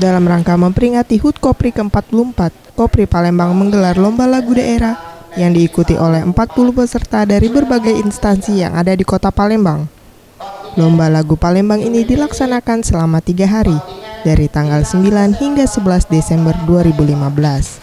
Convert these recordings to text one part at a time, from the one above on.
Dalam rangka memperingati HUT Kopri ke-44, Kopri Palembang menggelar lomba lagu daerah yang diikuti oleh 40 peserta dari berbagai instansi yang ada di kota Palembang. Lomba lagu Palembang ini dilaksanakan selama 3 hari, dari tanggal 9 hingga 11 Desember 2015.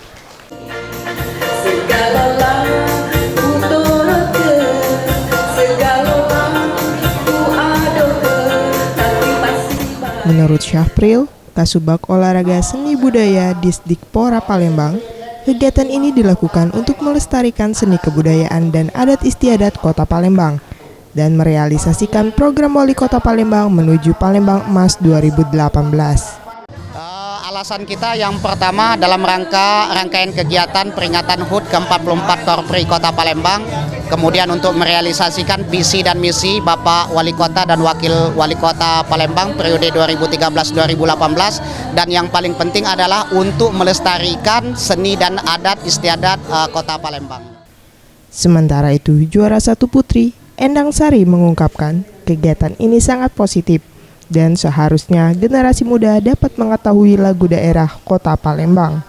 Menurut Syafril, Kasubag Olahraga Seni Budaya Disdikpora Palembang, kegiatan ini dilakukan untuk melestarikan seni kebudayaan dan adat istiadat Kota Palembang dan merealisasikan program Wali Kota Palembang menuju Palembang Emas 2018. Alasan kita yang pertama dalam rangkaian kegiatan peringatan HUT ke-44 Kopri Kota Palembang, kemudian untuk merealisasikan visi dan misi Bapak Wali Kota dan Wakil Wali Kota Palembang periode 2013-2018, dan yang paling penting adalah untuk melestarikan seni dan adat istiadat Kota Palembang. Sementara itu, juara 1 putri Endang Sari mengungkapkan kegiatan ini sangat positif dan seharusnya generasi muda dapat mengetahui lagu daerah Kota Palembang.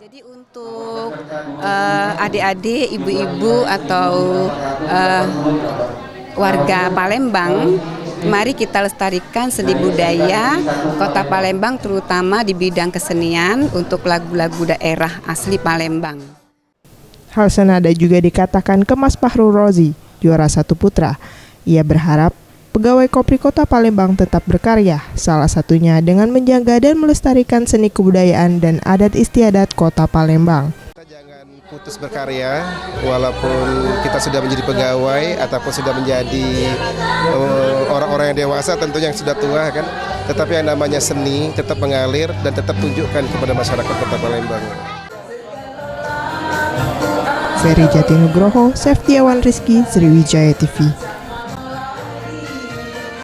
Jadi untuk adik-adik, ibu-ibu atau warga Palembang, mari kita lestarikan seni budaya Kota Palembang, terutama di bidang kesenian untuk lagu-lagu daerah asli Palembang. Hal senada juga dikatakan Kemas Fahrul Rozi, juara 1 putra. Ia berharap pegawai Kopri Kota Palembang tetap berkarya, salah satunya dengan menjaga dan melestarikan seni kebudayaan dan adat istiadat Kota Palembang. Kita jangan putus berkarya, walaupun kita sudah menjadi pegawai ataupun sudah menjadi orang-orang yang dewasa, tentunya yang sudah tua kan, tetapi yang namanya seni tetap mengalir dan tetap tunjukkan kepada masyarakat Kota Palembang. Ferry Jatinugroho, Septiawan Rizky, Sriwijaya TV.